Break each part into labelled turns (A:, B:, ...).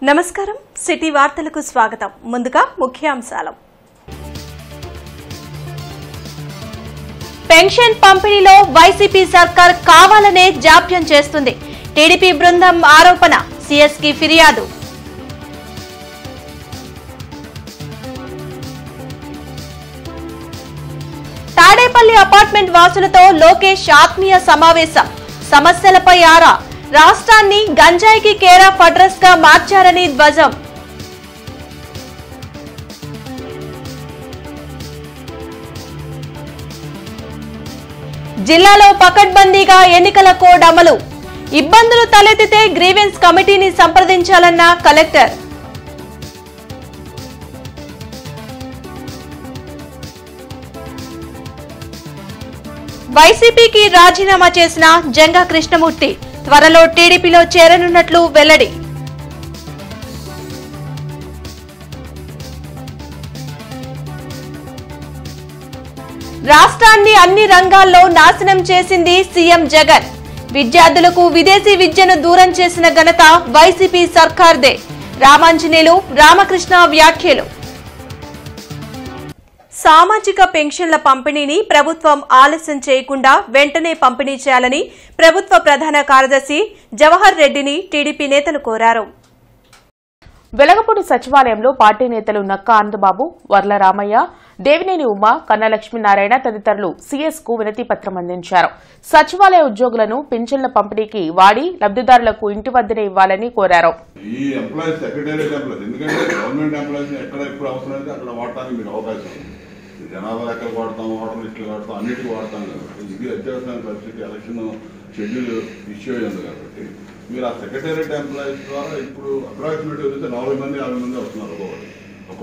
A: నమస్కారం సిటీ వార్తలకు స్వాగతం ముందుగా ముఖ్యాంశాలు పెన్షన్ పంపిణీలో వైసీపీ సర్కార్ కావాలనే జాప్యం చేస్తుంది టీడీపీ బృందం ఆరోపణ సీఎస్ కి ఫిర్యాదు తాడేపల్లి అపార్ట్మెంట్ వాసులతో లోకేష్ ఆత్మీయ సమావేశం సమస్యలపై ఆరా రాష్ట్రాన్ని గంజాయికి కేర్ ఆఫ్ అడ్రస్ గా మార్చారని ధ్వజం జిల్లాలో పకడ్బందీగా ఎన్నికల కోడ్ అమలు ఇబ్బందులు తలెత్తితే గ్రీవెన్స్ కమిటీని సంప్రదించాలన్న కలెక్టర్ వైసీపీకి రాజీనామా చేసిన జంగా కృష్ణమూర్తి త్వరలో టీడీపీలో చేరనున్నట్లు వెల్లడి రాష్ట్రాన్ని అన్ని రంగాల్లో నాశనం చేసింది సీఎం జగన్ విద్యార్థులకు విదేశీ విద్యను దూరం చేసిన ఘనత వైసీపీ సర్కార్దే రామాంజనేయులు రామకృష్ణ వ్యాఖ్యలు సామాజిక పెన్షన్ల పంపిణీని ప్రభుత్వం ఆలస్యం చేయకుండా వెంటనే పంపిణీ చేయాలని ప్రభుత్వ ప్రధాన కార్యదర్శి జవహర్ రెడ్డిని టీడీపీ నేతలు కోరారు.
B: వెలగపూడి సచివాలయంలో పార్టీ నేతలు నక్కా ఆనందబాబు, వర్ల రామయ్య, దేవినేని ఉమా, కన్నా లక్ష్మీనారాయణ తదితరులు సీఎస్ కు వినతి పత్రం అందించారు. సచివాలయ ఉద్యోగులను పింఛన్ల పంపిణీకి వాడి లబ్దిదారులకు ఇంటి వద్దనే ఇవ్వాలని కోరారు.
C: జనాభా లెక్కలు వాడతాం, ఓటర్ లిస్టులు వాడతాం, అన్నిటికీ వాడతాం కాబట్టి ఇది అత్యవసర పరిస్థితి ఎలక్షన్ షెడ్యూల్ ఇష్యూ అయింది కాబట్టి మీరు ఆ సెక్రటేరియట్ ఎంప్లాయీస్ ద్వారా ఇప్పుడు అప్రాక్సిమేట్ అయితే 40 మంది 50 మంది వస్తున్నారు. ఒక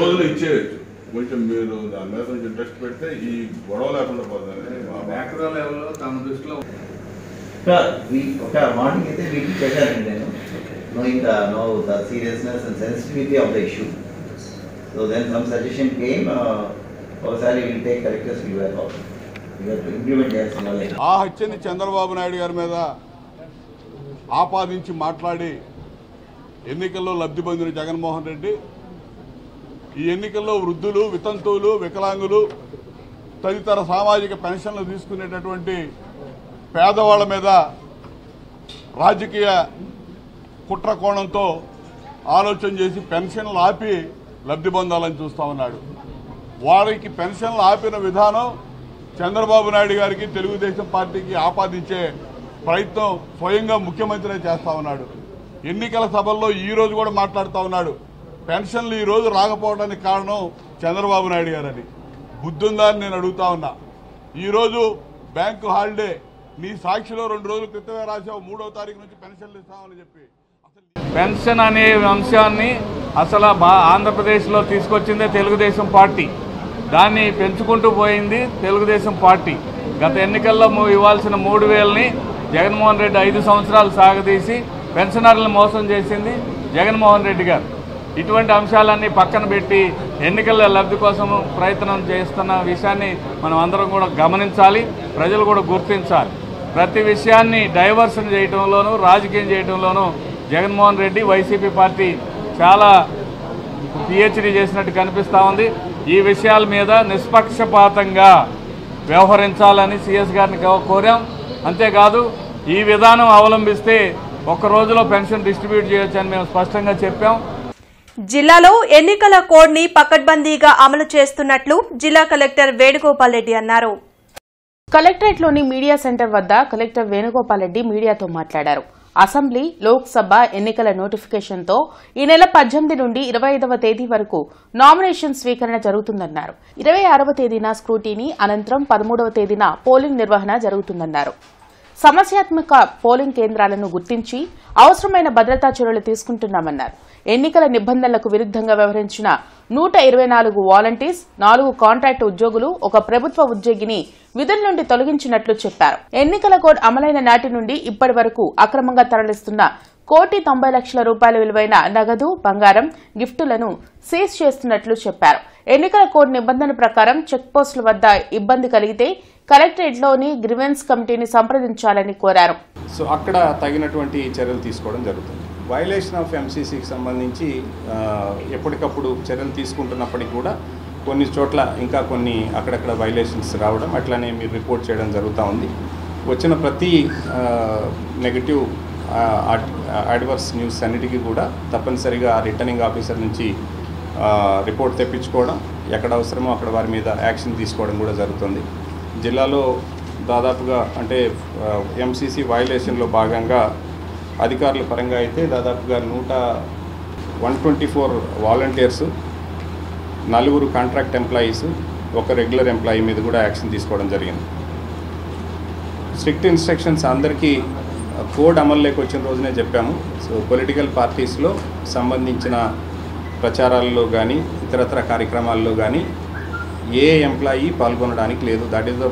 C: రోజులో ఇచ్చేయచ్చు. కొంచెం మీరు దాని మీద కొంచెం ఇంట్రెస్ట్ పెడితే ఈ గొడవ లేకుండా పోతుంది.
D: మ్యాక్రో లెవెల్లో తమ దృష్టిలో
E: ఒక మార్నింగ్ అయితే వీటికి పెట్టానండి నేను knowing the seriousness and sensitivity of the issue. So then some suggestion came, ఒకసారి we will take correctors we have to implement that.
C: ఆ హత్యని చంద్రబాబు నాయుడు గారి మీద ఆపాదించి మాట్లాడి ఎన్నికల్లో లబ్ధి పొందిన జగన్మోహన్ రెడ్డి ఈ ఎన్నికల్లో వృద్ధులు, వితంతువులు, వికలాంగులు తదితర సామాజిక పెన్షన్లు తీసుకునేటటువంటి పేదవాళ్ల మీద రాజకీయ కుట్ర కోణంతో ఆలోచన చేసి పెన్షన్లు ఆపి లబ్ధి పొందాలని చూస్తా ఉన్నాడు. వారికి పెన్షన్లు ఆపిన విధానం చంద్రబాబు నాయుడు గారికి, తెలుగుదేశం పార్టీకి ఆపాదించే ప్రయత్నం స్వయంగా ముఖ్యమంత్రి చేస్తా ఉన్నాడు. ఎన్నికల సభల్లో ఈ రోజు కూడా మాట్లాడుతూ ఉన్నాడు. పెన్షన్లు ఈ రోజు రాకపోవడానికి కారణం చంద్రబాబు నాయుడు గారని. బుద్ధుందా అని నేను అడుగుతా ఉన్నా. ఈరోజు బ్యాంకు హాలిడే నీ సాక్షిలో 2 రోజుల క్రితమే రాశావు 3వ తారీఖు నుంచి పెన్షన్లు ఇస్తామని చెప్పి.
D: పెన్షన్ అనే అంశాన్ని అసలు ఆంధ్రప్రదేశ్లో తీసుకొచ్చిందే తెలుగుదేశం పార్టీ. దాన్ని పెంచుకుంటూ పోయింది తెలుగుదేశం పార్టీ. గత ఎన్నికల్లో ఇవ్వాల్సిన 3,000ని జగన్మోహన్ రెడ్డి 5 సంవత్సరాలు సాగదీసి పెన్షనర్లను మోసం చేసింది జగన్మోహన్ రెడ్డి గారు. ఇటువంటి అంశాలన్నీ పక్కన పెట్టి ఎన్నికల లబ్ధి కోసం ప్రయత్నం చేస్తున్న విషయాన్ని మనం అందరం కూడా గమనించాలి, ప్రజలు కూడా గుర్తించాలి. ప్రతి విషయాన్ని డైవర్షన్ చేయడంలోనూ రాజకీయం చేయడంలోనూ జగన్మోహన్ రెడ్డి వైసీపీ పార్టీ చాలా పిహెచ్డీ చేసినట్టు కనిపిస్తూ ఉంది. ఈ విషయాల మీద నిష్పక్షపాతంగా వ్యవహరించాలని సీఎస్ గారిని కోరాం. అంతేకాదు ఈ విధానం అవలంబిస్తే ఒక్క రోజులో పెన్షన్ డిస్ట్రిబ్యూట్ చేయొచ్చని మేము స్పష్టంగా చెప్పాం.
A: జిల్లాలో ఎన్నికల కోడ్ ని పకడ్బందీగా అమలు చేస్తున్నట్లు జిల్లా కలెక్టర్ వేణుగోపాల్ రెడ్డి అన్నారు.
B: కలెక్టరేట్లోని మీడియా సెంటర్ వద్ద కలెక్టర్ వేణుగోపాల్ రెడ్డి మీడియాతో మాట్లాడారు. అసెంబ్లీ, లోక్సభ ఎన్నికల నోటిఫికేషన్తో ఈ నెల 18 నుండి 25వ తేదీ వరకు నామినేషన్ స్వీకరణ జరుగుతుందన్నారు. 26వ తేదీన స్క్రూటీనీ, అనంతరం 13వ తేదీన పోలింగ్ నిర్వహణ జరుగుతుందన్నారు. సమస్యాత్మక పోలింగ్ కేంద్రాలను గుర్తించి అవసరమైన భద్రతా చర్యలు తీసుకుంటున్నామన్నారు. ఎన్నికల నిబంధనలకు విరుద్దంగా వ్యవహరించిన 124 వాలంటీర్స్, 4 కాంట్రాక్టు ఉద్యోగులు, 1 ప్రభుత్వ ఉద్యోగిని విధుల నుండి తొలగించినట్లు చెప్పారు. ఎన్నికల కోడ్ అమలైన నాటి నుండి ఇప్పటి వరకు అక్రమంగా తరలిస్తున్న ₹1,90,00,000 విలువైన నగదు, బంగారం, గిఫ్టులను సీజ్ చేస్తున్నట్లు చెప్పారు. ఎన్నికల కోడ్ నిబంధన ప్రకారం చెక్ పోస్టుల వద్ద ఇబ్బంది కలిగితే కలెక్టరేట్లోని గ్రివెన్స్ కమిటీని సంప్రదించాలని కోరారు.
F: సో అక్కడ తగినటువంటి చర్యలు తీసుకోవడం జరుగుతుంది. వైలేషన్ ఆఫ్ ఎంసీసీకి సంబంధించి ఎప్పటికప్పుడు చర్యలు తీసుకుంటున్నప్పటికీ కూడా కొన్ని చోట్ల ఇంకా కొన్ని అక్కడక్కడ వైలేషన్స్ రావడం అట్లనే మీరు రిపోర్ట్ చేయడం జరుగుతూ ఉంది. వచ్చిన ప్రతి నెగటివ్ అడ్వర్స్ న్యూస్ అన్నిటికీ కూడా తప్పనిసరిగా రిటర్నింగ్ ఆఫీసర్ నుంచి రిపోర్ట్ తెప్పించుకోవడం, ఎక్కడ అవసరమో అక్కడ వారి మీద యాక్షన్ తీసుకోవడం కూడా జరుగుతుంది. జిల్లాలో దాదాపుగా అంటే ఎంసీసీ వైలేషన్లో భాగంగా అధికారుల పరంగా అయితే దాదాపుగా 124 volunteers, 4 contract employees, 1 regular employee మీద కూడా యాక్షన్ తీసుకోవడం జరిగింది. స్ట్రిక్ట్ ఇన్స్ట్రక్షన్స్ అందరికీ కోడ్ అమల్లోకి వచ్చిన రోజునే చెప్పాము. సో పొలిటికల్ పార్టీస్లో సంబంధించిన ప్రచారాల్లో కానీ ఇతరత్ర కార్యక్రమాల్లో కానీ ఏ ఎంప్లాయీ పాల్గొనడానికి లేదు. That is the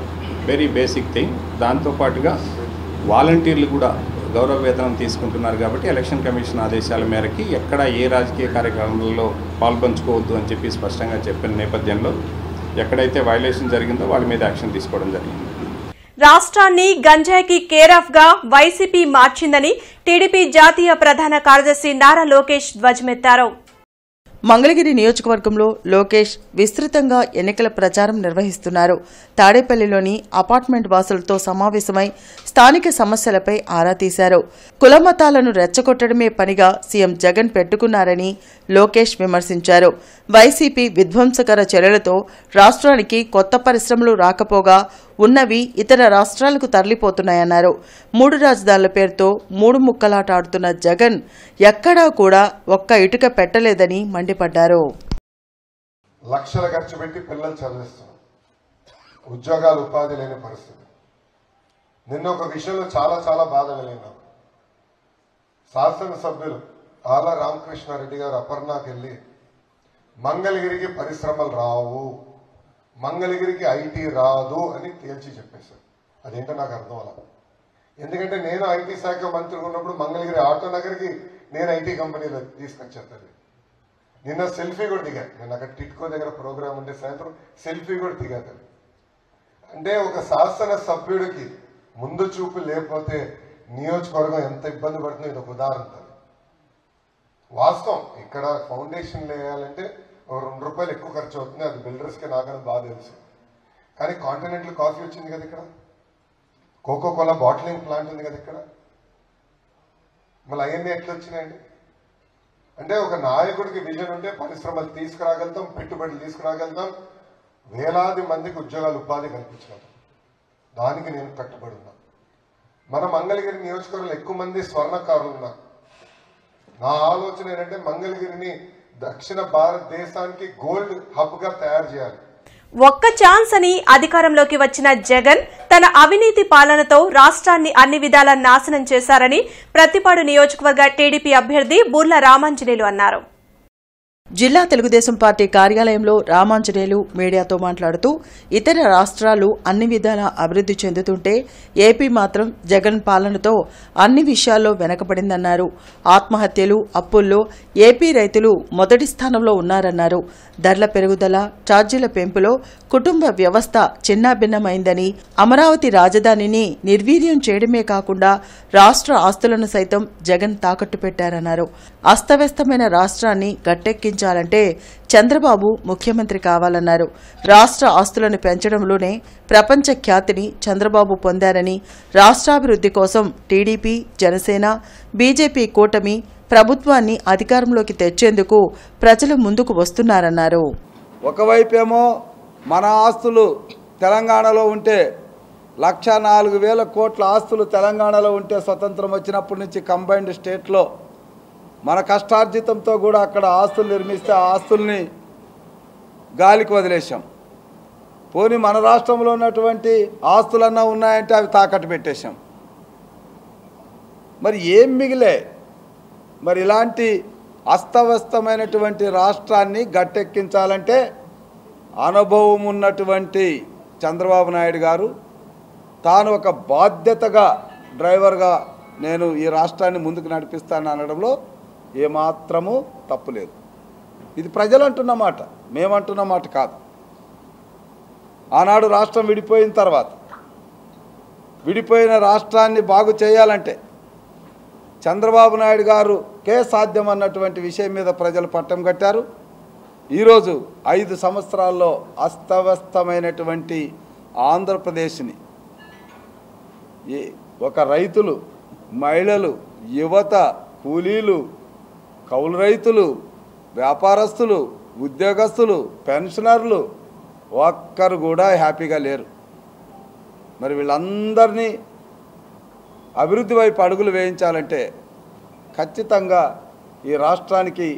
F: very basic thing. దాంతోపాటుగా వాలంటీర్లు కూడా గౌరవ వేతనం తీసుకుంటున్నారు కాబట్టి ఎలక్షన్ కమిషన్ ఆదేశాల మేరకి ఎక్కడ ఏ రాజకీయ కార్యక్రమాల్లో పాల్పంచుకోవద్దు అని చెప్పి స్పష్టంగా చెప్పిన నేపథ్యంలో ఎక్కడైతే వైలేషన్ జరిగిందో వాళ్ళ మీద యాక్షన్ తీసుకోవడం జరిగింది.
A: రాష్ట్రాన్ని గంజాయికి కేర్ ఆఫ్ గా వైసీపీ మార్చిందని టీడీపీ జాతీయ ప్రధాన కార్యదర్శి నారా లోకేష్ ధ్వజమెత్తారు.
G: మంగళగిరి నియోజకవర్గంలో లోకేష్ విస్తృతంగా ఎన్నికల ప్రచారం నిర్వహిస్తున్నారు. తాడేపల్లిలోని అపార్ట్మెంట్ వాసులతో సమావేశమై స్థానిక సమస్యలపై ఆరా తీశారు. కులమతాలను రెచ్చగొట్టడమే పనిగా సీఎం జగన్ పెట్టుకున్నారని లోకేష్ విమర్శించారు. వైసీపీ విధ్వంసకర చర్యలతో రాష్ట్రానికి కొత్త పరిశ్రమలు రాకపోగా ఉన్నవి ఇతర రాష్ట్రాలకు తరలిపోతున్నాయన్నారు. 3 రాజధానుల పేరుతో 3 ముక్కలాట ఆడుతున్న జగన్ ఎక్కడా కూడా ఒక్క ఇటుక పెట్టలేదని మండిపడ్డారు.
H: లక్షల ఖర్చు పెట్టి పిల్లలు చదివిస్తున్నాం, ఉద్యోగాలు ఉపాధి లేని పరిస్థితి. నిన్న ఒక విషయంలో చాలా బాధ కలిగినాం. శాసనసభ్యులు ఆల రామకృష్ణారెడ్డి గారు అపర్ణాకి వెళ్ళి మంగళగిరికి పరిశ్రమలు రావు, మంగళగిరికి ఐటీ రాదు అని తేల్చి చెప్పేశారు. అదేంటో నాకు అర్థం అలా. ఎందుకంటే నేను ఐటీ శాఖ మంత్రిగా ఉన్నప్పుడు మంగళగిరి ఆటో నగర్కి నేను ఐటీ కంపెనీలో తీసుకొచ్చేస్తాను. నిన్న సెల్ఫీ కూడా దిగాను. నేను అక్కడ టిట్కో దగ్గర ప్రోగ్రామ్ ఉంటే సాయంత్రం సెల్ఫీ కూడా దిగాను. అంటే ఒక శాసన సభ్యుడికి ముందు చూపు లేకపోతే నియోజకవర్గం ఎంత ఇబ్బంది పడుతుందో ఇది ఒక ఉదాహరణ. వాస్తవం, ఇక్కడ ఫౌండేషన్ వేయాలంటే ఒక ₹2 ఎక్కువ ఖర్చు అవుతుంది. అది బిల్డర్స్కి నాకన్నా బాగా తెలుసు. కానీ కాంటినెంటల్ కాఫీ వచ్చింది కదా ఇక్కడ, కోకో కోలా బాటిలింగ్ ప్లాంట్ ఉంది కదా ఇక్కడ, మళ్ళీ అవన్నీ ఎట్లా వచ్చినాయండి? అంటే ఒక నాయకుడికి విజన్ ఉంటే పరిశ్రమలు తీసుకురాగలుగుతాం, పెట్టుబడులు తీసుకురాగలుగుతాం, వేలాది మందికి ఉద్యోగాలు ఉపాధి కల్పించగలుగుతాం. దానికి నేను కట్టుబడి ఉన్నా. మన మంగళగిరి నియోజకవర్గంలో ఎక్కువ మంది స్వర్ణకారులు ఉన్నారు. నా ఆలోచన ఏంటంటే మంగళగిరిని దక్షిణ భారతదేశానికి గోల్డ్ హబ్ గా తయారు చేయాలి.
A: ఒక్క ఛాన్స్ అని అధికారంలోకి వచ్చిన జగన్ తన అవినీతి పాలనతో రాష్ట్రాన్ని అన్ని విధాలా నాశనం చేశారని ప్రతిపాడు నియోజకవర్గ టీడీపీ అభ్యర్థి బూర్ల రామాంజనేయులు అన్నారు.
G: జిల్లా తెలుగుదేశం పార్టీ కార్యాలయంలో రామాంజనేయులు మీడియాతో మాట్లాడుతూ ఇతర రాష్ట్రాలు అన్ని విధాలా అభివృద్ది చెందుతుంటే ఏపీ మాత్రం జగన్ పాలనతో అన్ని విషయాల్లో వెనకబడిందన్నారు. ఆత్మహత్యలు, అప్పుల్లో ఏపీ రైతులు మొదటి స్థానంలో ఉన్నారన్నారు. ధరల పెరుగుదల, ఛార్జీల పెంపులో కుటుంబ వ్యవస్థ చిన్నాభిన్నమైందని, అమరావతి రాజధానిని నిర్వీర్యం చేయడమే కాకుండా రాష్ట్ర ఆస్తులను సైతం జగన్ తాకట్టు పెట్టారన్నారు. అస్తవ్యస్తమైన రాష్ట్రాన్ని గట్టెక్కించాలంటే చంద్రబాబు ముఖ్యమంత్రి కావాలన్నారు. రాష్ట్ర ఆస్తులను పెంచడంలోనే ప్రపంచ ఖ్యాతిని చంద్రబాబు పొందారని, రాష్ట్రాభివృద్ధి కోసం టీడీపీ, జనసేన, బీజేపీ కూటమి ప్రభుత్వాన్ని అధికారంలోకి తెచ్చేందుకు ప్రజలు ముందుకు వస్తున్నారన్నారు.
I: ఒకవైపేమో మన ఆస్తులు తెలంగాణలో ఉంటే 1,04,000 కోట్ల ఆస్తులు తెలంగాణలో ఉంటే స్వతంత్రం వచ్చినప్పటి నుంచి కంబైన్డ్ స్టేట్లో మన కష్టార్జితంతో కూడా అక్కడ ఆస్తులు నిర్మిస్తే ఆ ఆస్తుల్ని గాలికి వదిలేసాం. పోనీ మన రాష్ట్రంలో ఉన్నటువంటి ఆస్తులన్నా ఉన్నాయంటే అవి తాకట్టు పెట్టేశాం. మరి ఏం మిగిలే? మరి ఇలాంటి అస్తవ్యస్తమైనటువంటి రాష్ట్రాన్ని గట్టెక్కించాలంటే అనుభవం ఉన్నటువంటి చంద్రబాబు నాయుడు గారు తాను ఒక బాధ్యతగా డ్రైవర్గా నేను ఈ రాష్ట్రాన్ని ముందుకు నడిపిస్తాను అనడంలో ఏమాత్రము తప్పులేదు. ఇది ప్రజలు అంటున్న మాట, మేమంటున్న మాట కాదు. ఆనాడు రాష్ట్రం విడిపోయిన తర్వాత విడిపోయిన రాష్ట్రాన్ని బాగు చేయాలంటే చంద్రబాబు నాయుడు గారుకే సాధ్యం అన్నటువంటి విషయం మీద ప్రజలు పట్టం కట్టారు. ఈరోజు 5 సంవత్సరాల్లో అస్తవ్యస్తమైనటువంటి ఆంధ్రప్రదేశ్ని ఒక రైతులు, మహిళలు, యువత, కూలీలు, కౌలు రైతులు, వ్యాపారస్తులు, ఉద్యోగస్తులు, పెన్షనర్లు ఒక్కరు కూడా హ్యాపీగా లేరు. మరి వీళ్ళందరినీ అభివృద్ధి వైపు అడుగులు వేయించాలంటే ఖచ్చితంగా ఈ రాష్ట్రానికి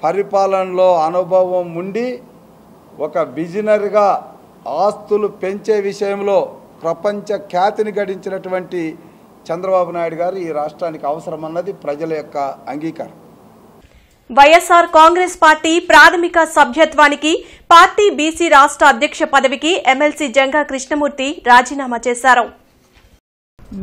I: పరిపాలనలో అనుభవం ఉండి ఒక విజనరీగా ఆస్తులు పెంచే విషయంలో ప్రపంచ ఖ్యాతిని గడించినటువంటి చంద్రబాబు నాయుడు గారు ఈ రాష్ట్రానికి అవసరమన్నది ప్రజల యొక్క అంగీకారం.
A: వైఎస్ఆర్ కాంగ్రెస్ పార్టీ ప్రాథమిక సభ్యత్వానికి పార్టీ బీసీ రాష్ట్ర అధ్యక్ష పదవికి ఎమ్మెల్సీ జంగా కృష్ణమూర్తి రాజీనామా చేశారు.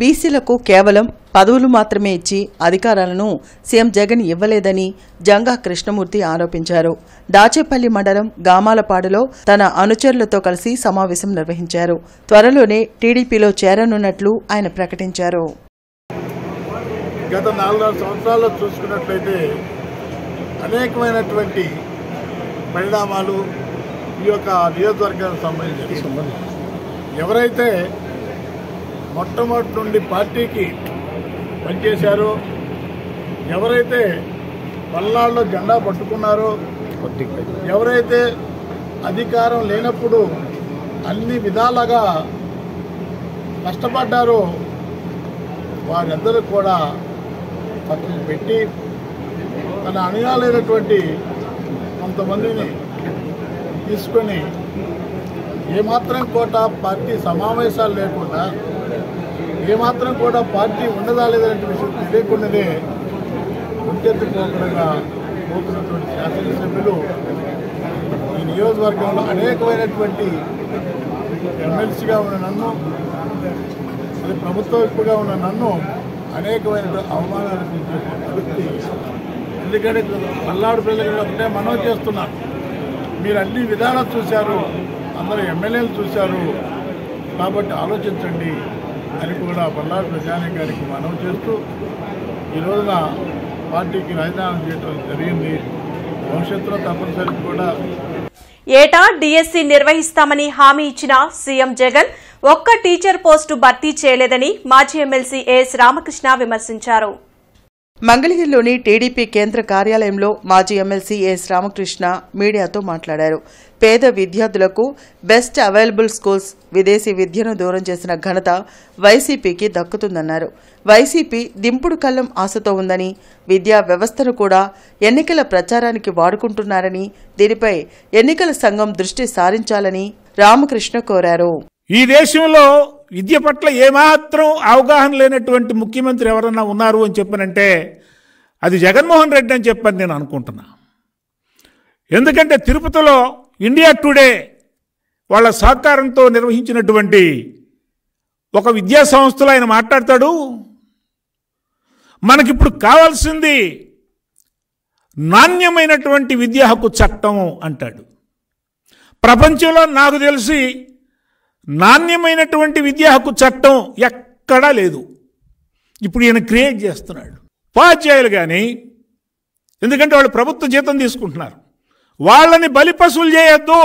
G: బీసీలకు కేవలం పదవులు మాత్రమే ఇచ్చి అధికారాలను సీఎం జగన్ ఇవ్వలేదని జంగా కృష్ణమూర్తి ఆరోపించారు. దాచేపల్లి మండలం గామాలపాడులో తన అనుచరులతో కలిసి సమావేశం నిర్వహించారు. త్వరలోనే టీడీపీలో చేరనున్నట్లు ఆయన ప్రకటించారు.
J: గత 4 సంవత్సరాల్లో చూసుకున్నట్లయితే అనేకమైనటువంటి పరిణామాలు ఈ యొక్క నియోజకవర్గానికి సంబంధించి ఎవరైతే మొట్టమొదటి నుండి పార్టీకి పనిచేశారో, ఎవరైతే పల్నాడులో జెండా పట్టుకున్నారో, ఎవరైతే అధికారం లేనప్పుడు అన్ని విధాలుగా కష్టపడ్డారో వారందరూ కూడా పక్కన పెట్టి తన అనుయాలైనటువంటి కొంతమందిని తీసుకొని ఏమాత్రం కూడా పార్టీ సమావేశాలు లేకుండా, ఏమాత్రం కూడా పార్టీ ఉండదా లేదనే విషయం తెలియకుండానే ముంచెత్తుకోకుండా పోతున్నటువంటి శాసనసభ్యులు ఈ నియోజకవర్గంలో అనేకమైనటువంటి ఎమ్మెల్సీగా ఉన్న నన్ను, అది ప్రభుత్వ విప్పుగా ఉన్న నన్ను అనేకమైన అవమానాలు పరిస్థితి. ఎందుకంటే పల్నాడు ప్రజలకు ఒకటే మనవి చేస్తున్నాను, మీరు అన్ని విధానాలు చూశారు, అందరూ ఎమ్మెల్యేలు చూశారు, కాబట్టి ఆలోచించండి అని కూడా పల్నాడు ప్రజానీకానికి మనవి చేస్తూ ఈ రోజున పార్టీకి రాజీనామా చేయడం జరిగింది. భవిష్యత్తులో తప్పనిసరి కూడా
A: ఏటా డీఎస్సీ నిర్వహిస్తామని హామీ ఇచ్చిన సీఎం జగన్ ఒక్క టీచర్ పోస్టు భర్తీ చేయలేదని మాజీ ఎమ్మెల్సీ ఏఎస్ రామకృష్ణ విమర్శించారు.
G: మంగళగిరిలోని టీడీపీ కేంద్ర కార్యాలయంలో మాజీ ఎమ్మెల్సీ ఎస్ రామకృష్ణ మీడియాతో మాట్లాడారు. పేద విద్యార్థులకు బెస్ట్ అవైలబుల్ స్కూల్స్, విదేశీ విద్యను దూరం చేసిన ఘనత వైసీపీకి దక్కుతుందన్నారు. వైసీపీ దింపుడు కళ్లం ఆశతో ఉందని, విద్యా వ్యవస్థను కూడా ఎన్నికల ప్రచారానికి వాడుకుంటున్నారని, దీనిపై ఎన్నికల సంఘం దృష్టి సారించాలని రామకృష్ణ కోరారు.
K: ఈ దేశంలో విద్య పట్ల ఏమాత్రం అవగాహన లేనటువంటి ముఖ్యమంత్రి ఎవరన్నా ఉన్నారు అని చెప్పనంటే అది జగన్మోహన్ రెడ్డి అని చెప్పని నేను అనుకుంటున్నా. ఎందుకంటే తిరుపతిలో ఇండియా టుడే వాళ్ళ సహకారంతో నిర్వహించినటువంటి ఒక విద్యా సంస్థలో ఆయన మాట్లాడతాడు, మనకిప్పుడు కావాల్సింది నాణ్యమైనటువంటి విద్యా హక్కు చట్టం అంటాడు. ప్రపంచంలో నాకు తెలిసి నాణ్యమైనటువంటి విద్యా హక్కు చట్టం ఎక్కడా లేదు. ఇప్పుడు ఈయన క్రియేట్ చేస్తున్నాడు. ఉపాధ్యాయులు కానీ, ఎందుకంటే వాళ్ళు ప్రభుత్వ జీతం తీసుకుంటున్నారు, వాళ్ళని బలిపశువులు చేయొద్దు,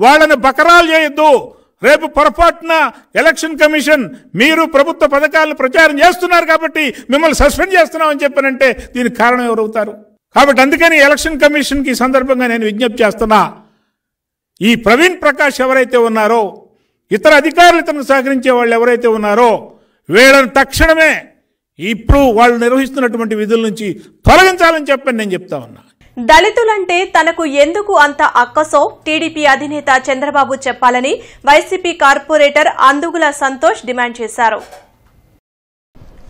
K: వాళ్ళని బకరాలు చేయొద్దు. రేపు పొరపాటున ఎలక్షన్ కమిషన్ మీరు ప్రభుత్వ పథకాలను ప్రచారం చేస్తున్నారు కాబట్టి మిమ్మల్ని సస్పెండ్ చేస్తున్నామని చెప్పానంటే దీనికి కారణం ఎవరవుతారు? కాబట్టి అందుకని ఎలక్షన్ కమిషన్కి సందర్భంగా నేను విజ్ఞప్తి చేస్తున్నా, ఈ ప్రవీణ్ ప్రకాష్ ఎవరైతే ఉన్నారో, ఇతర అధికారులు ఇతరులకు సహకరించే వాళ్ళు ఎవరైతే ఉన్నారో వీళ్ళని తక్షణమే ఇప్పుడు వాళ్ళు నిర్వహిస్తున్నటువంటి విధుల నుంచి తొలగించాలని చెప్పని నేను చెప్తా ఉన్నా.
A: దళితులంటే తనకు ఎందుకు అంత అక్కసో టీడీపీ అధినేత చంద్రబాబు చెప్పాలని YCP corporator Andugula Santosh demand చేశారు.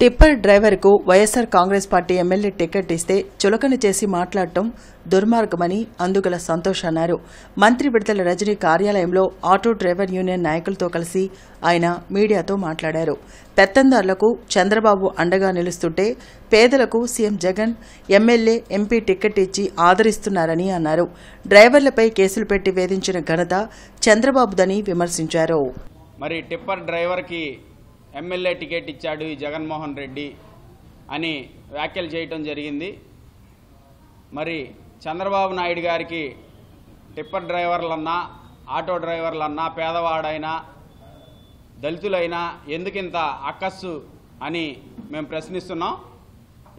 G: టిప్పర్ డ్రైవర్కు YSR Congress party MLA ticket ఇస్తే చులకన చేసి మాట్లాడటం దుర్మార్గమని అందుగల సంతోష్ అన్నారు. మంత్రి విడుదల రజనీ కార్యాలయంలో ఆటో డ్రైవర్ యూనియన్ నాయకులతో కలిసి ఆయన మీడియాతో మాట్లాడారు. పెత్తందారులకు చంద్రబాబు అండగా నిలుస్తుంటే పేదలకు CM Jagan MLA, MP ticket ఇచ్చి ఆదరిస్తున్నారని అన్నారు. డ్రైవర్లపై కేసులు పెట్టి వేధించిన ఘనత చంద్రబాబుదని విమర్శించారు.
L: మరి టిప్పర్ డ్రైవర్కి ఎమ్మెల్యే టికెట్ ఇచ్చాడు ఈ జగన్మోహన్ రెడ్డి అని వ్యాఖ్యలు చేయటం జరిగింది. మరి చంద్రబాబు నాయుడు గారికి టిప్పర్ డ్రైవర్లన్నా, ఆటో డ్రైవర్లన్నా, పేదవాడైనా, దళితులైనా ఎందుకింత అక్కస్సు అని మేము ప్రశ్నిస్తున్నాం.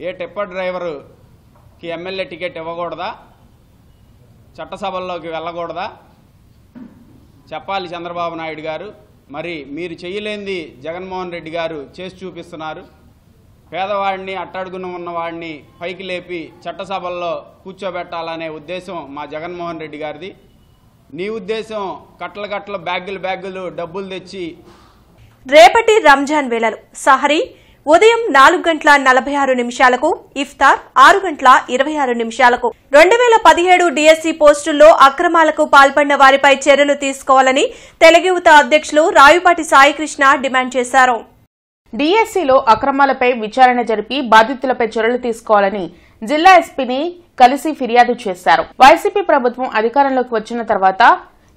L: ఏ టిప్పర్ డ్రైవర్కి ఎమ్మెల్యే టికెట్ ఇవ్వకూడదా? చట్టసభల్లోకి వెళ్ళకూడదా? చెప్పాలి చంద్రబాబు నాయుడు గారు. మరి మీరు చేయలేంది జగన్మోహన్ రెడ్డి గారు చేసి చూపిస్తున్నారు. పేదవాడిని, అట్టడుగున ఉన్నవాడిని పైకి లేపి చట్టసభల్లో కూర్చోబెట్టాలనే ఉద్దేశం మా జగన్మోహన్ రెడ్డి గారిది. నీ ఉద్దేశం కట్టల బ్యాగులు డబ్బులు తెచ్చి.
A: రేపటి రంజాన్ వేళలు సహరీ ఉదయం 4:46 ఇఫ్తార్ 6:26 2017 డిఎస్సి పోస్టుల్లో అక్రమాలకు పాల్పడిన వారిపై చర్యలు తీసుకోవాలని తెలుగు యువత అధ్యక్షులు రాయుపాటి సాయికృష్ణ డిమాండ్ చేశారు.
B: డిఎస్సిలో అక్రమాలపై విచారణ జరిపి బాధితులపై చర్యలు తీసుకోవాలని జిల్లా ఎస్పీని కలిసి ఫిర్యాదు చేశారు. వైసీపీ ప్రభుత్వం అధికారంలోకి వచ్చిన తర్వాత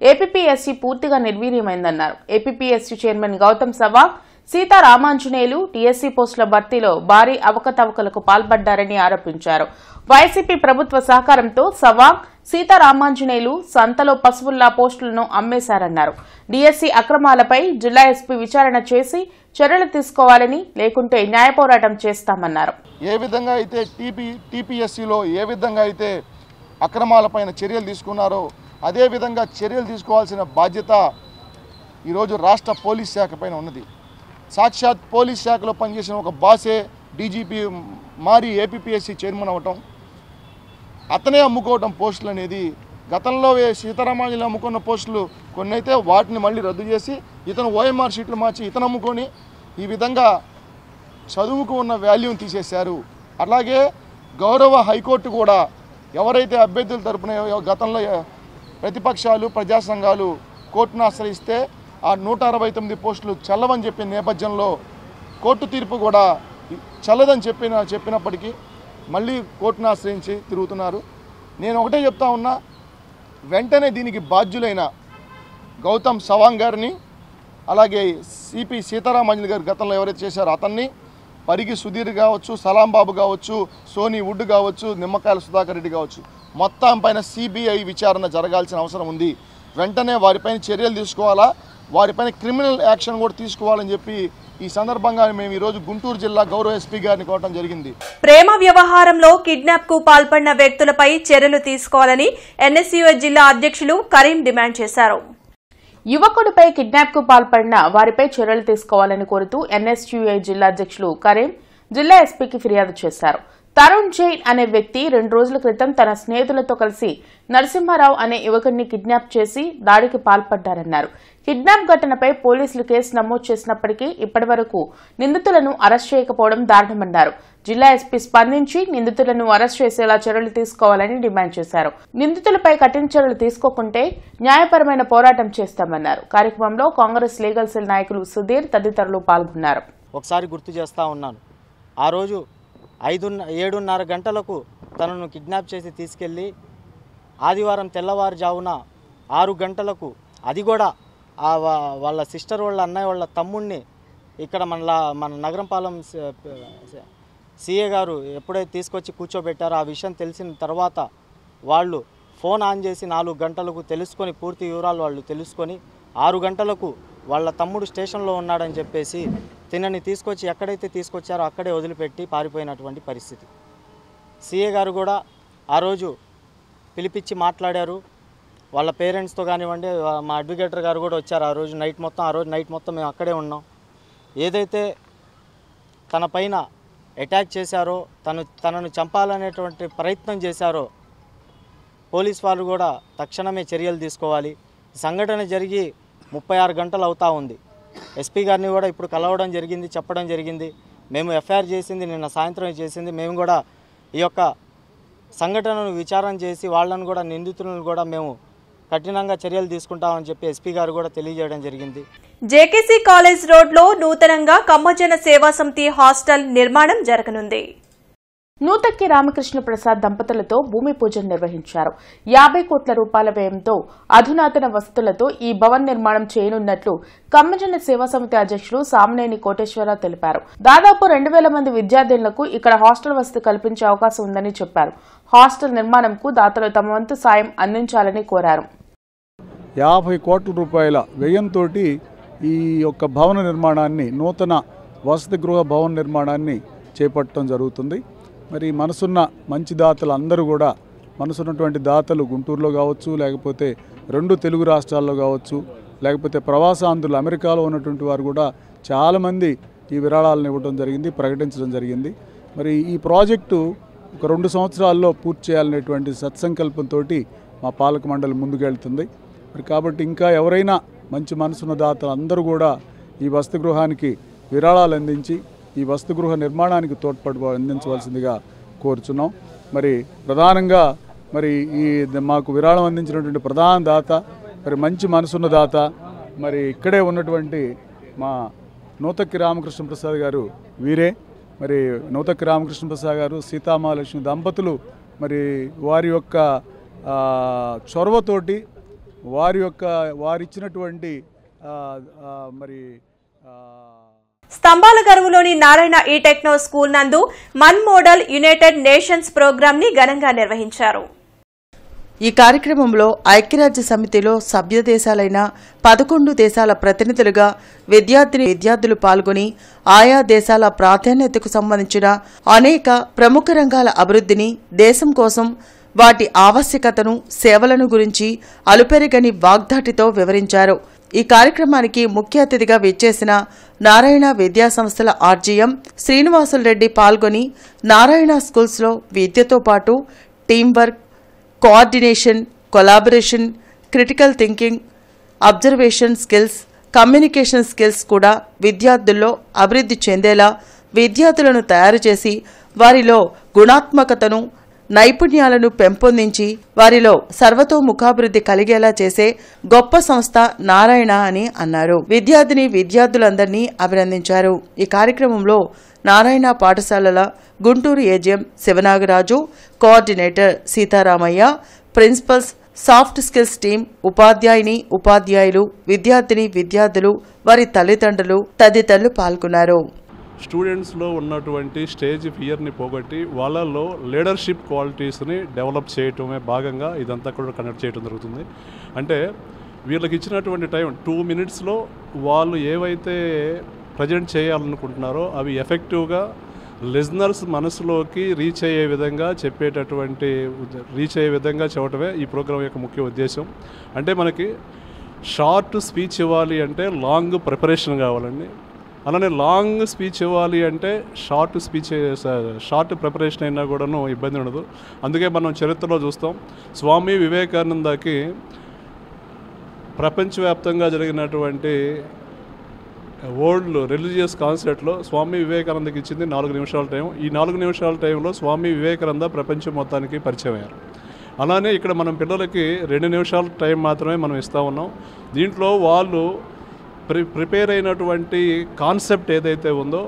B: ఏపీపీఎస్సీ పూర్తిగా నిర్వీర్యమైందన్నారు. APPSC chairman Gautam Sawang, Seetharamanjaneyulu DSC పోస్టుల భర్తీలో భారీ అవకతవకలకు పాల్పడ్డారని ఆరోపించారు. వైసీపీ ప్రభుత్వ సహకారంతో సవాంగ్, సీతారామాంజనేయులు సంతలో పశువుల్లా పోస్టులను అమ్మేశారన్నారు. డిఎస్సీ అక్రమాలపై జిల్లా ఎస్పీ విచారణ చేసి చర్యలు తీసుకోవాలని, లేకుంటే న్యాయ పోరాటం చేస్తామన్నారు.
J: ఏ విధంగా అయితే టీపీఎస్సీలో ఏ విధంగా అయితే అక్రమాలపైన చర్యలు తీసుకున్నారో అదే విధంగా చర్యలు తీసుకోవాల్సిన బాధ్యత ఈరోజు రాష్ట్ర పోలీస్ శాఖ పైన ఉన్నది. సాక్షాత్ పోలీస్ శాఖలో పనిచేసిన ఒక బాసే డీజీపీ మారి ఏపీపీఎస్సీ చైర్మన్ అవ్వటం, అతనే అమ్ముకోవటం పోస్టులు అనేది గతంలో సీతారామాంజలి అమ్ముకున్న పోస్టులు కొన్ని అయితే వాటిని మళ్ళీ రద్దు చేసి ఇతను ఓఎంఆర్ షీట్లు మార్చి ఇతను అమ్ముకొని ఈ విధంగా చదువుకు ఉన్న వాల్యూని తీసేశారు. అలాగే గౌరవ హైకోర్టు కూడా ఎవరైతే అభ్యర్థుల తరపున గతంలో ప్రతిపక్షాలు, ప్రజా సంఘాలు కోర్టును ఆశ్రయిస్తే ఆ 169 పోస్టులు చల్లవని చెప్పిన నేపథ్యంలో కోర్టు తీర్పు కూడా చల్లదని చెప్పినప్పటికీ మళ్ళీ కోర్టును ఆశ్రయించి తిరుగుతున్నారు. నేను ఒకటే చెప్తా ఉన్నా, వెంటనే దీనికి బాధ్యులైన గౌతమ్ సవాంగ్ గారిని, అలాగే సిపి సీతారామాంజలి గారు గతంలో ఎవరైతే చేశారో అతన్ని, పరిగి సుధీర్ కావచ్చు, సలాం బాబు కావచ్చు, సోనీ వుడ్ కావచ్చు, నిమ్మకాయల సుధాకర్ రెడ్డి కావచ్చు, మొత్తం పైన సిబిఐ విచారణ జరగాల్సిన అవసరం ఉంది. వెంటనే వారిపైన చర్యలు తీసుకోవాలా, వారిపైన క్రిమినల్ యాక్షన్ కూడా తీసుకోవాలని చెప్పి ఈ సందర్భంగా మేము ఈరోజు గుంటూరు జిల్లా గౌరవ ఎస్పీ గారిని కోరడం జరిగింది.
A: ప్రేమ వ్యవహారంలో కిడ్నాప్ కు పాల్పడిన వ్యక్తులపై చర్యలు తీసుకోవాలని ఎన్ఎస్యూఐ జిల్లా అధ్యక్షులు కరీం డిమాండ్ చేశారు.
B: యువకుడిపై కిడ్నాప్ కు పాల్పడిన వారిపై చర్యలు తీసుకోవాలని కోరుతూ ఎన్ఎస్యూఐ జిల్లా అధ్యక్షులు కరీం జిల్లా ఎస్పీకి ఫిర్యాదు చేశారు. తరుణ్ జైన్ అనే వ్యక్తి 2 రోజుల క్రితం తన స్నేహితులతో కలిసి నరసింహారావు అనే యువకుడిని కిడ్నాప్ చేసి దాడికి పాల్పడ్డారన్నారు. కిడ్నాప్ ఘటనపై పోలీసులు కేసు నమోదు చేసినప్పటికీ ఇప్పటివరకు నిందితులను అరెస్ట్ చేయకపోవడం దారుణమన్నారు. జిల్లా ఎస్పీ స్పందించి నిందితులను అరెస్ట్ చేసేలా చర్యలు తీసుకోవాలని డిమాండ్ చేశారు. నిందితులపై కఠిన చర్యలు తీసుకోకుంటే న్యాయపరమైన పోరాటం చేస్తామన్నారు. కార్యక్రమంలో కాంగ్రెస్ లీగల్ సెల్ నాయకులు సుధీర్ తదితరులు పాల్గొన్నారు.
M: ఒకసారి గుర్తు చేస్తా ఉన్నాను, ఆ రోజు 7:30 గంటలకు తనను కిడ్నాప్ చేసి తీసుకెళ్లి ఆదివారం తెల్లవారుజామున 6 గంటలకు, అది కూడా వాళ్ళ సిస్టర్ వాళ్ళ అన్నయ్య వాళ్ళ తమ్ముడిని ఇక్కడ మన నగరంపాలెం సిఏ గారు ఎప్పుడైతే తీసుకొచ్చి కూర్చోబెట్టారో ఆ విషయం తెలిసిన తర్వాత వాళ్ళు ఫోన్ ఆన్ చేసి 4 గంటలకు తెలుసుకొని పూర్తి వివరాలు వాళ్ళు తెలుసుకొని 6 గంటలకు వాళ్ళ తమ్ముడు స్టేషన్లో ఉన్నాడని చెప్పేసి తినని తీసుకొచ్చి ఎక్కడైతే తీసుకొచ్చారో అక్కడే వదిలిపెట్టి పారిపోయినటువంటి పరిస్థితి. సిఏ గారు కూడా ఆ రోజు పిలిపించి మాట్లాడారు. వాళ్ళ పేరెంట్స్తో కానివ్వండి, మా అడ్వకేటర్ గారు కూడా వచ్చారు ఆ రోజు నైట్ మొత్తం మేము అక్కడే ఉన్నాం. ఏదైతే తన పైన అటాక్ చేశారో, తనను చంపాలనేటువంటి ప్రయత్నం చేశారో పోలీస్ వాళ్ళు కూడా తక్షణమే చర్యలు తీసుకోవాలి. సంఘటన జరిగి 36 గంటలు అవుతా ఉంది. ఎస్పీ గారిని కూడా ఇప్పుడు కలవడం జరిగింది, చెప్పడం జరిగింది. మేము ఎఫ్ఐఆర్ చేసింది నిన్న సాయంత్రం చేసింది. మేము కూడా ఈ యొక్క సంఘటనను విచారణ చేసి వాళ్ళను కూడా నిందితులను కూడా మేము కఠినంగా చర్యలు తీసుకుంటామని చెప్పి ఎస్పీ గారు కూడా తెలియజేయడం జరిగింది.
A: జేకేసీ కాలేజ్ రోడ్లో నూతనంగా కమ్మజన సేవా సమితి హాస్టల్ నిర్మాణం జరగనుంది.
B: నూతక్కి రామకృష్ణ ప్రసాద్ దంపతులతో భూమి పూజను నిర్వహించారు. 50 కోట్ల రూపాయల వ్యయంతో అధునాతన వసతులతో ఈ భవన్ నిర్మాణం చేయనున్నట్లు కమ్మజన సేవా సమితి అధ్యక్షులు సామనేని కోటేశ్వరరావు తెలిపారు. దాదాపు 2000 మంది విద్యార్థులకు ఇక్కడ హాస్టల్ వసతి కల్పించే అవకాశం ఉందని చెప్పారు. హాస్టల్ నిర్మాణంకు దాతలు తమ వంతు సాయం అందించాలని కోరారు.
N: 50 కోట్ల రూపాయల వ్యయంతో ఈ యొక్క భవన నిర్మాణాన్ని, నూతన వసతి గృహ భవన నిర్మాణాన్ని చేపట్టడం జరుగుతుంది. మరి మనసున్న మంచి దాతలు అందరూ కూడా, మనసున్నటువంటి దాతలు గుంటూరులో కావచ్చు, లేకపోతే 2 తెలుగు రాష్ట్రాల్లో కావచ్చు, లేకపోతే ప్రవాసాంధ్రులు అమెరికాలో ఉన్నటువంటి వారు కూడా చాలామంది ఈ విరాళాలను ఇవ్వడం జరిగింది, ప్రకటించడం జరిగింది. మరి ఈ ప్రాజెక్టు ఒక 2 సంవత్సరాల్లో పూర్తి చేయాలనేటువంటి సత్సంకల్పంతో మా పాలక మండలి ముందుకెళ్తుంది. మరి కాబట్టి ఇంకా ఎవరైనా మంచి మనసున్న దాతలు అందరూ కూడా ఈ వసతి గృహానికి విరాళాలు అందించి ఈ వసతి గృహ నిర్మాణానికి తోడ్పాటు అందించవలసిందిగా కోరుచున్నాం. మరి ప్రధానంగా మరి ఈ మాకు విరాళం అందించినటువంటి ప్రధాన దాత, మరి మంచి మనసున్న దాత, మరి ఇక్కడే ఉన్నటువంటి మా నూతక్కి రామకృష్ణ ప్రసాద్ గారు వీరే. మరి నూతక్కి రామకృష్ణ ప్రసాద్ గారు, సీతామహాలక్ష్మి దంపతులు మరి వారి యొక్క చొరవతోటి, వారిచ్చినటువంటి మరి
A: స్తంభాల గరువులోని నారాయణ ఈ టెక్నో స్కూల్ నందు Mann model United nations programme ని ఘనంగా నిర్వహించారు.
G: ఈ కార్యక్రమంలో ఐక్యరాజ్య సమితిలో సభ్య దేశాలైన 11 దేశాల ప్రతినిధులుగా విద్యార్థులు పాల్గొని ఆయా దేశాల ప్రాధాన్యతకు సంబంధించిన అనేక ప్రముఖ రంగాల అభివృద్ధిని, దేశం కోసం వాటి ఆవశ్యకతను, సేవలను గురించి అలుపెరగని వాగ్దాటితో వివరించారు. ఈ కార్యక్రమానికి ముఖ్య అతిథిగా విచ్చేసిన నారాయణ విద్యా సంస్థల ఆర్జీఎం శ్రీనివాసులు రెడ్డి పాల్గొని నారాయణ స్కూల్స్లో విద్యతో పాటు team work, coordination, collaboration, critical thinking, observation skills, communication skills కూడా విద్యార్థుల్లో అభివృద్ధి చెందేలా విద్యార్థులను తయారు చేసి వారిలో గుణాత్మకతను, నైపుణ్యాలను పెంపొందించి వారిలో సర్వతోముఖాభివృద్ధి కలిగేలా చేసే గొప్ప సంస్థ నారాయణ అని అన్నారు. విద్యార్థులందరినీ అభినందించారు. ఈ కార్యక్రమంలో నారాయణ పాఠశాలల Guntur AGM Sivanagaraju, coordinator Sitaramayya, principals, soft skills team, ఉపాధ్యాయులు, విద్యార్థులు, వారి తల్లిదండ్రులు తదితరులు పాల్గొన్నారు.
O: స్టూడెంట్స్లో ఉన్నటువంటి స్టేజ్ ఫియర్ని పోగొట్టి వాళ్ళల్లో లీడర్షిప్ క్వాలిటీస్ని డెవలప్ చేయటమే భాగంగా ఇదంతా కూడా కండక్ట్ చేయడం జరుగుతుంది. అంటే వీళ్ళకి ఇచ్చినటువంటి టైం 2 minutesలో వాళ్ళు ఏవైతే ప్రజెంట్ చేయాలనుకుంటున్నారో అవి ఎఫెక్టివ్గా లిజనర్స్ మనసులోకి రీచ్ అయ్యే విధంగా చెప్పడమే ఈ ప్రోగ్రాం యొక్క ముఖ్య ఉద్దేశం. అంటే మనకి షార్ట్ స్పీచ్ ఇవ్వాలి అంటే లాంగ్ ప్రిపరేషన్ కావాలండి. అలానే లాంగ్ స్పీచ్ ఇవ్వాలి అంటే షార్ట్ ప్రిపరేషన్ అయినా కూడాను ఇబ్బంది ఉండదు. అందుకే మనం చరిత్రలో చూస్తాం, స్వామి వివేకానందకి ప్రపంచవ్యాప్తంగా జరిగినటువంటి వరల్డ్ రిలీజియస్ కాన్సర్ట్లో స్వామి వివేకానందకి ఇచ్చింది 4 నిమిషాల టైం. ఈ 4 నిమిషాల టైంలో స్వామి వివేకానంద ప్రపంచం మొత్తానికి పరిచయం అయ్యారు. అలానే ఇక్కడ మనం పిల్లలకి 2 నిమిషాల టైం మాత్రమే మనం ఇస్తూ ఉన్నాం. దీంట్లో వాళ్ళు ప్రిపేర్ అయినటువంటి కాన్సెప్ట్ ఏదైతే ఉందో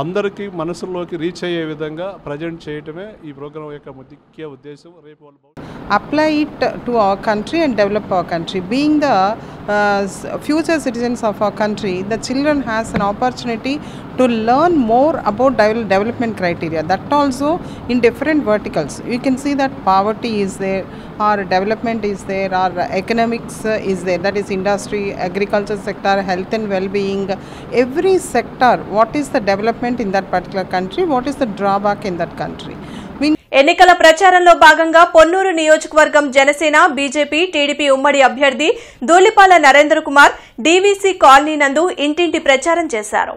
O: అందరికీ మనసులోకి రీచ్ అయ్యే విధంగా ప్రజెంట్ చేయటమే ఈ ప్రోగ్రాం యొక్క ముఖ్య ఉద్దేశం. రేపు
P: apply it to our country and develop our country. Being the future citizens of our country, the children has an opportunity to learn more about development criteria. That also in different verticals. You can see that poverty is there, or development is there, or economics is there. That is industry, agriculture sector, health and well-being. Every sector, what is the development in that particular country? What is the drawback in that country?
A: ఎన్నికల ప్రచారంలో భాగంగా పొన్నూరు నియోజకవర్గం Janasena, BJP, TDP ఉమ్మడి అభ్యర్థి Dhulipala Narendra Kumar DVC colony నందు ఇంటింటి ప్రచారం చేశారు.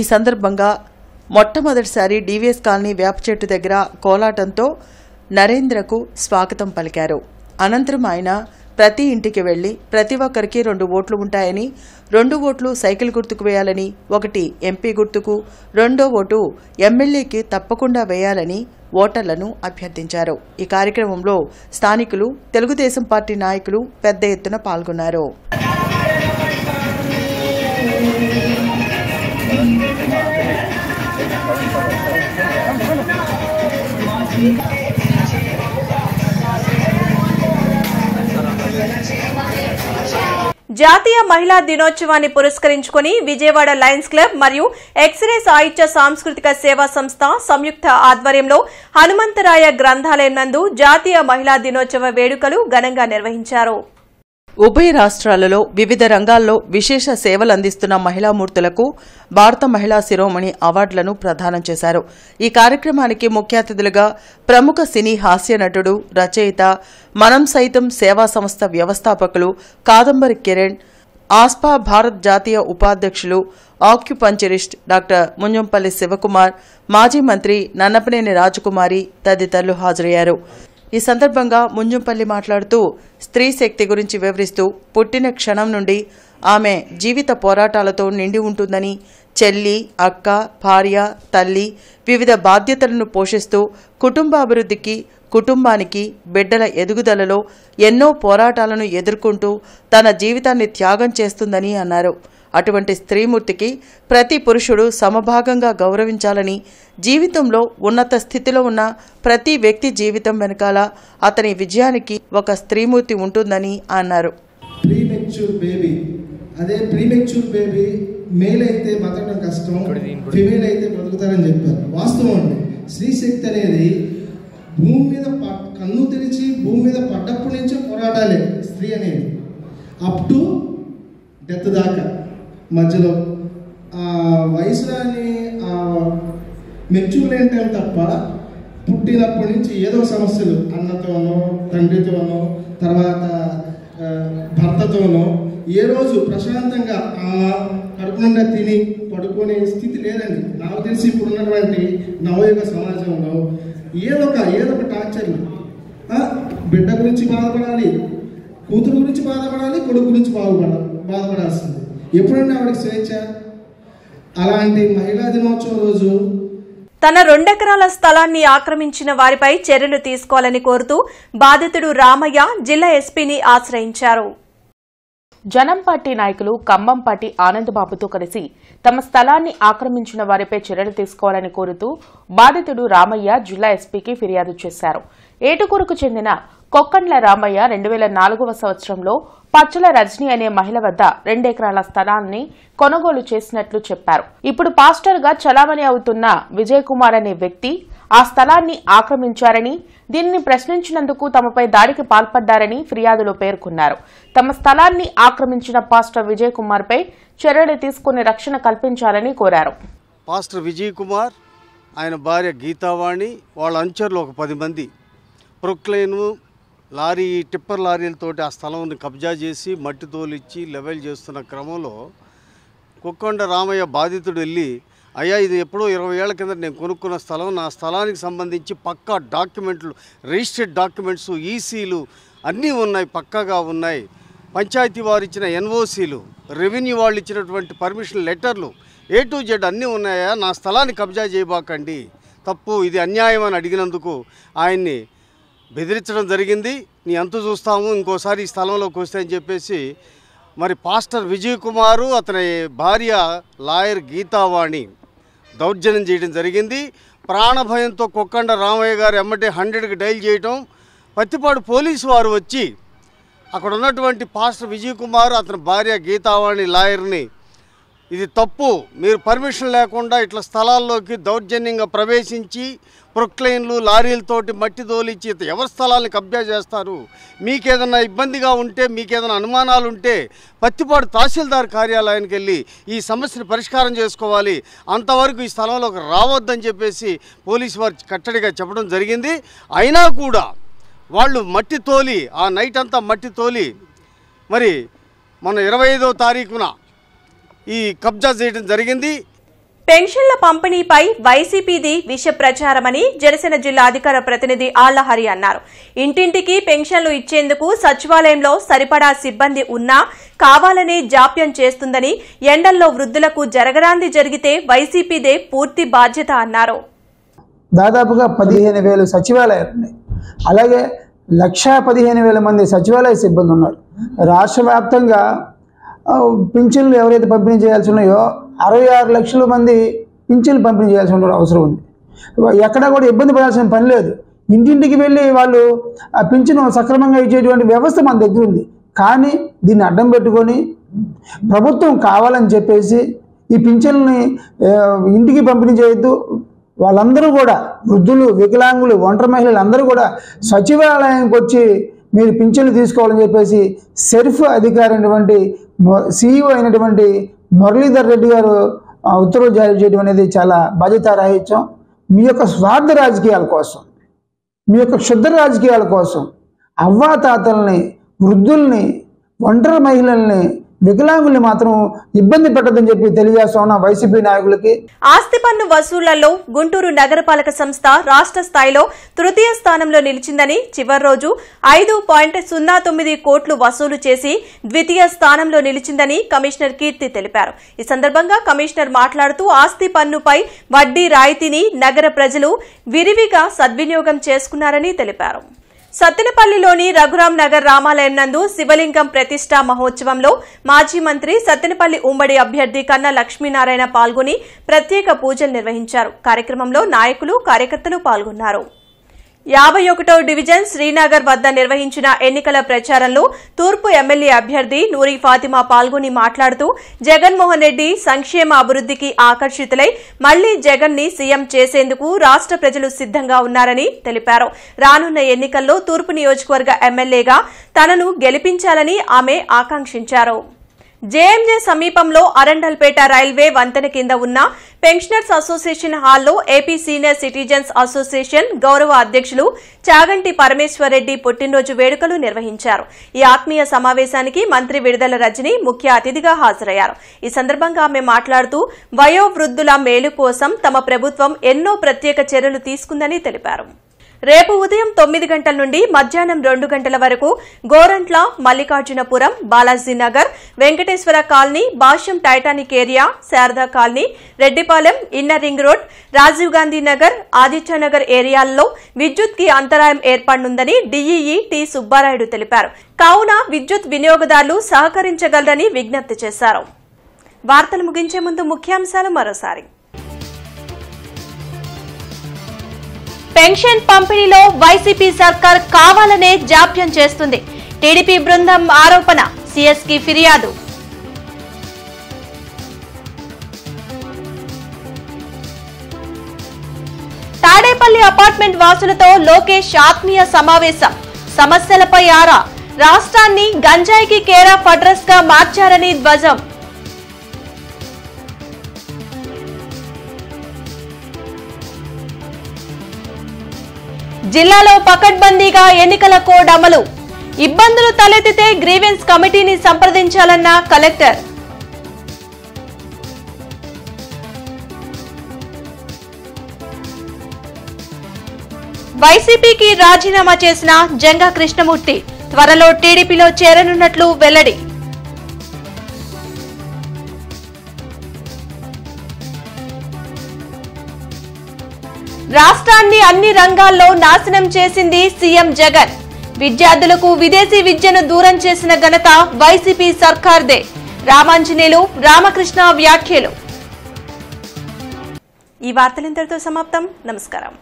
G: ఈ సందర్భంగా మొట్టమొదటిసారి డీవీఎస్ కాలనీ వేప చెట్టు దగ్గర కోలాటంతో నరేంద్రకు స్వాగతం పలికారు. అనంతరం ఆయన ప్రతి ఇంటికి వెళ్లి ప్రతి ఒక్కరికి 2 ఓట్లు ఉంటాయని, 2 ఓట్లు సైకిల్ గుర్తుకు వేయాలని, 1 ఎంపీ గుర్తుకు, 2వ ఓటు ఎమ్మెల్యేకి తప్పకుండా వేయాలని ఓటర్లను అభ్యర్థించారు. ఈ కార్యక్రమంలో స్థానికులు, తెలుగుదేశం పార్టీ నాయకులు పెద్ద ఎత్తున పాల్గొన్నారు.
A: జాతీయ మహిళా దినోత్సవాన్ని పురస్కరించుకుని విజయవాడ లయన్స్ క్లబ్ మరియు ఎక్స్రే సాహిత్య సాంస్కృతిక సేవా సంస్థ సంయుక్త ఆధ్వర్యంలో హనుమంతరాయ గ్రంథాలయం నందు జాతీయ మహిళా దినోత్సవ వేడుకలు ఘనంగా నిర్వహించారు.
G: ఉభయ రాష్ట్రాలలో వివిధ రంగాల్లో విశేష సేవలు అందిస్తున్న మహిళామూర్తులకు భారత మహిళా శిరోమణి అవార్డులను ప్రదానం చేశారు. ఈ కార్యక్రమానికి ముఖ్య అతిథులుగా ప్రముఖ సినీ హాస్య నటుడు, రచయిత, మనం సైతం సేవా సంస్థ వ్యవస్థాపకులు కాదంబరి కిరణ్, ఆస్పా భారత్ జాతీయ ఉపాధ్యక్షులు, ఆక్యుపంచరిస్ట్ డాక్టర్ ముంజంపల్లి శివకుమార్, మాజీ మంత్రి నన్నపనేని రాజకుమారి తదితరులు హాజరయ్యారు. ఈ సందర్భంగా ముంజంపల్లి మాట్లాడుతూ స్త్రీ శక్తి గురించి వివరిస్తూ పుట్టిన క్షణం నుండి ఆమె జీవిత పోరాటాలతో నిండి ఉంటుందని, చెల్లి, అక్క, భార్య, తల్లి వివిధ బాధ్యతలను పోషిస్తూ కుటుంబాభివృద్ధికి, కుటుంబానికి, బిడ్డల ఎదుగుదలలో ఎన్నో పోరాటాలను ఎదుర్కొంటూ తన జీవితాన్ని త్యాగం చేస్తుందని అన్నారు. అటువంటి స్త్రీమూర్తికి ప్రతి పురుషుడు సమభాగంగా గౌరవించాలని, జీవితంలో ఉన్నత స్థితిలో ఉన్న ప్రతి వ్యక్తి జీవితం వెనకాల అతని విజయానికి ఒక స్త్రీమూర్తి ఉంటుందని అన్నారు.
Q: ప్రీమెచ్యూర్ బేబీ, అదే ప్రీమెచ్యూర్ బేబీ మేల్ అయితే బతకడం కష్టం, ఫిమేల్ అయితే బతుకుతారని చెప్పారు. వాస్తవం అండి. స్త్రీ శక్తి అనేది భూమి మీద కన్ను తెరిచి భూమి మీద పడ్డప్పటి నుంచే పోరాటాలే స్త్రీ అనేది, అప్ టు డెత్ దాకా. మధ్యలో వయసులోని మెచ్యూర్ లేని టైం తప్ప పుట్టినప్పటి నుంచి ఏదో సమస్యలు అన్నతోనో, తండ్రితోనో, తర్వాత భర్తతోనో ఏ రోజు ప్రశాంతంగా కడుపు నిండా తిని పడుకునే స్థితి లేదండి. నాకు తెలిసి ఇప్పుడున్నటువంటి నవయుగ సమాజంలో ఏదో ఒక టార్చర్లు. బిడ్డ గురించి బాధపడాలి, కూతురు గురించి బాధపడాలి, కొడుకు గురించి బాధపడాల్సింది. ఎప్పుడంటే ఆవిడకి స్వేచ్ఛ? అలాంటి మహిళా దినోత్సవం రోజు
A: తన 2 ఎకరాల స్థలాన్ని ఆక్రమించిన వారిపై చర్యలు తీసుకోవాలని కోరుతూ బాధితుడు రామయ్య జిల్లా ఎస్పీని ఆశ్రయించారు.
B: జనం పార్టీ నాయకులు కంబంపాటి ఆనందబాబుతో కలిసి తమ స్థలాన్ని ఆక్రమించిన వారిపై చర్యలు తీసుకోవాలని కోరుతూ బాధితుడు రామయ్య జిల్లా ఎస్పీకి ఫిర్యాదు చేశారు. ఏటుకూరుకు చెందిన కొక్కండ్ల రామయ్య 2004వ సంవత్సరంలో పచ్చల రజని అనే మహిళ వద్ద 2 ఎకరాల స్థలాన్ని కొనుగోలు చేసినట్లు చెప్పారు. ఇప్పుడు పాస్టర్ గా చలామణి అవుతున్న విజయ్ కుమార్ అనే వ్యక్తి ఆ స్థలాన్ని ఆక్రమించారని, దీనిని ప్రశ్నించినందుకు తమపై దాడికి పాల్పడ్డారని ఫిర్యాదులో పేర్కొన్నారు. తమ స్థలాన్ని ఆక్రమించిన పాస్టర్ విజయ్ కుమార్ పై చర్యలు తీసుకుని రక్షణ కల్పించాలని కోరారు.
R: పాస్టర్ విజయ్ కుమార్, ఆయన భార్య గీతావాణి, వాళ్ళ అంచర్లు ఒక 10 మంది ప్రొక్లైను టిప్పర్ లారీలతోటి ఆ స్థలంని కబ్జా చేసి మట్టి తోలిచ్చి లెవెల్ చేస్తున్న క్రమంలో కుక్కొండ రామయ్య బాధితుడు వెళ్ళి, అయ్యా ఇది ఎప్పుడో 20 ఏళ్ల కింద నేను కొనుక్కున్న స్థలం, నా స్థలానికి సంబంధించి పక్కా డాక్యుమెంట్లు, రిజిస్టర్డ్ డాక్యుమెంట్స్, ఈసీలు అన్నీ ఉన్నాయి, పక్కాగా ఉన్నాయి, పంచాయతీ వారు ఇచ్చిన ఎన్ఓసీలు, రెవెన్యూ వాళ్ళు ఇచ్చినటువంటి పర్మిషన్ లెటర్లు A to Z అన్నీ ఉన్నాయా, నా స్థలాన్ని కబ్జా చేయబాకండి, తప్పు, ఇది అన్యాయం అని అడిగినందుకు ఆయన్ని బెదిరించడం జరిగింది. నీ అంతు చూస్తాము, ఇంకోసారి ఈ స్థలంలోకి వస్తే అని చెప్పేసి మరి పాస్టర్ విజయ్ కుమారు, అతని భార్య లాయర్ గీతావాణి దౌర్జన్యం చేయడం జరిగింది. ప్రాణభయంతో కొక్కండ రామయ్య గారు ఎమ్మటే 100కి డైల్ చేయటం, పత్తిపాడు పోలీసు వారు వచ్చి అక్కడ ఉన్నటువంటి పాస్టర్ విజయ్ కుమార్, అతని భార్య గీతావాణి లాయర్ని, ఇది తప్పు, మీరు పర్మిషన్ లేకుండా ఇట్లా స్థలాల్లోకి దౌర్జన్యంగా ప్రవేశించి ప్రొక్లైన్లు లారీలతోటి మట్టి తోలిచ్చి ఎవరి స్థలాన్ని కబ్జా చేస్తారు, మీకేదన్నా ఇబ్బందిగా ఉంటే, మీకేదైనా అనుమానాలు ఉంటే పత్తిపాడు తహసీల్దార్ కార్యాలయానికి వెళ్ళి ఈ సమస్యను పరిష్కారం చేసుకోవాలి, అంతవరకు ఈ స్థలంలోకి రావద్దని చెప్పేసి పోలీసు వారు కట్టడిగా చెప్పడం జరిగింది. అయినా కూడా వాళ్ళు మట్టి తోలి, ఆ నైట్ అంతా మట్టి తోలి మరి మన 25వ తారీఖున ఈ కబ్జా చేయడం జరిగింది.
A: పెన్షన్ల పంపిణీపై వైసీపీది విష ప్రచారమని జనసేన జిల్లా అధికార ప్రతినిధి ఆళ్లహరి అన్నారు. ఇంటింటికి పెన్షన్లు ఇచ్చేందుకు సచివాలయంలో సరిపడా సిబ్బంది ఉన్నా కావాలనే జాప్యం చేస్తుందని, ఎండల్లో వృద్ధులకు జరగరాంది జరిగితే వైసీపీదే పూర్తి బాధ్యత అన్నారు.
S: దాదాపుగా 15,000 సచివాలయాలు ఉన్నాయి. అలాగే 1,15,000 మంది సచివాలయ సిబ్బంది ఉన్నారు. రాష్ట్ర వ్యాప్తంగా పింఛన్లు ఎవరైతే పంపిణీ చేయాల్సి ఉన్నాయో 66 లక్షల మంది పింఛన్లు పంపిణీ చేయాల్సిన అవసరం ఉంది. ఎక్కడా కూడా ఇబ్బంది పడాల్సిన పని లేదు. ఇంటింటికి వెళ్ళి వాళ్ళు ఆ పింఛను సక్రమంగా ఇచ్చేటువంటి వ్యవస్థ మన దగ్గర ఉంది. కానీ దీన్ని అడ్డం పెట్టుకొని ప్రభుత్వం కావాలని చెప్పేసి ఈ పింఛన్ని ఇంటికి పంపిణీ చేయొద్దు, వాళ్ళందరూ కూడా వృద్ధులు, వికలాంగులు, ఒంటరి మహిళలు అందరూ కూడా సచివాలయానికి వచ్చి మీరు పింఛన్లు తీసుకోవాలని చెప్పేసి సెర్ఫ్ అధికారి అయినటువంటి CEO అయినటువంటి మురళీధర్ రెడ్డి గారు ఉత్తర్వులు జారీ చేయడం అనేది చాలా బాధ్యతారాహిత్యం. మీ యొక్క స్వార్థ రాజకీయాల కోసం, మీ యొక్క క్షుద్ర రాజకీయాల కోసం అవ్వాతాతల్ని, వృద్ధుల్ని, ఒంటరి మహిళల్ని, వికలాంగుల్ని మాత్రం ఇబ్బంది పెట్టదని చెప్పి తెలియజేస్తా ఉన్న వైసీపీ నాయకులకి.
A: ఆస్తి పన్ను వసూళ్లలో గుంటూరు నగరపాలక సంస్థ రాష్ట్ర స్థాయిలో తృతీయ స్థానంలో నిలిచిందని, చివరి రోజు 5.09 కోట్లు వసూలు చేసి ద్వితీయ స్థానంలో నిలిచిందని కమిషనర్ కీర్తి తెలిపారు. ఈ సందర్భంగా కమిషనర్ మాట్లాడుతూ ఆస్తి పన్నుపై వడ్డీ రాయితీని నగర ప్రజలు విరివిగా సద్వినియోగం చేసుకున్నారని తెలిపారు. సత్తెనపల్లిలోని రఘురాం నగర్ రామాలయం నందు శివలింగం ప్రతిష్ఠా మహోత్సవంలో మాజీ మంత్రి సత్తెనపల్లి ఉమ్మడి అభ్యర్థి కన్నా లక్ష్మీనారాయణ పాల్గొని ప్రత్యేక పూజలు నిర్వహించారు. కార్యక్రమంలో నాయకులు, కార్యకర్తలు పాల్గొన్నారు. 51వ డివిజన్ శ్రీనగర్ వద్ద నిర్వహించిన ఎన్నికల ప్రచారంలో తూర్పు ఎమ్మెల్యే అభ్యర్థి నూరి ఫాతిమా పాల్గొని మాట్లాడుతూ జగన్మోహన్ రెడ్డి సంక్షేమ అభివృద్ధికి ఆకర్షితులై మళ్లీ జగన్ ని సీఎం చేసేందుకు రాష్ట్ర ప్రజలు సిద్దంగా ఉన్నారని తెలిపారు. రానున్న ఎన్నికల్లో తూర్పు నియోజకవర్గ ఎమ్మెల్యేగా తనను గెలిపించాలని ఆమె ఆకాంక్షించారు. జేఎంజే సమీపంలో అరండల్పేట రైల్వే వంతెన కింద ఉన్న పెన్షనర్స్ అసోసియేషన్ హాల్లో ఏపీ సీనియర్ సిటిజన్స్ అసోసియేషన్ గౌరవ అధ్యక్షులు చాగంటి పరమేశ్వరరెడ్డి పుట్టినరోజు వేడుకలు నిర్వహించారు. ఈ ఆత్మీయ సమావేశానికి మంత్రి విడుదల రజని ముఖ్య అతిథిగా హాజరయ్యారు. ఈ సందర్భంగా ఆమె మాట్లాడుతూ వయోవృద్ధుల మేలు కోసం తమ ప్రభుత్వం ఎన్నో ప్రత్యేక చర్యలు తీసుకుందని తెలిపారు. రేపు ఉదయం 9 గంటల నుండి మధ్యాహ్నం 2 గంటల వరకు Gorantla, Mallikarjunapuram, Balajinagar, Venkateswara colony, Bhashyam Titanic area, Sharada colony, Reddypalem, inner ring road, Rajiv Gandhi Nagar, Adityanagar ఏరియాల్లో విద్యుత్ కి అంతరాయం ఏర్పడనుందని డీఈఈ టి సుబ్బారాయుడు తెలిపారు. కావున విద్యుత్ వినియోగదారులు సహకరించగలరని విజ్ఞప్తి చేశారు. వార్తలు ముగించే ముందు ముఖ్యాంశాలు మరోసారి. పెన్షన్ పంపిణీలో వైసీపీ సర్కార్ కావాలనే జాప్యం చేస్తుంది. టీడీపీ బృందం ఆరోపణ, సీఎస్కి ఫిర్యాదు. తాడేపల్లి అపార్ట్మెంట్ వాసులతో లోకేష్ ఆత్మీయ సమావేశం, సమస్యలపై ఆరా. రాష్ట్రాన్ని గంజాయికి కేర్ ఆఫ్ అడ్రస్ గా మార్చారని ధ్వజం. జిల్లాలో పకడ్బందీగా ఎన్నికల కోడ్ అమలు, ఇబ్బందులు తలెత్తితే గ్రీవెన్స్ కమిటీని సంప్రదించాలన్న కలెక్టర్. వైసీపీకి రాజీనామా చేసిన జంగా కృష్ణమూర్తి త్వరలో టీడీపీలో చేరనున్నట్లు వెల్లడి. రాష్ట్రాన్ని అన్ని రంగాల్లో నాశనం చేసింది సీఎం జగన్. విద్యార్థులకు విదేశీ విద్యను దూరం చేసిన ఘనత వైసీపీ సర్కార్దే. రామాంజనేయులు, రామకృష్ణ వ్యాఖ్యలు. ఈ వార్తలింతటితో సమాప్తం. నమస్కారం.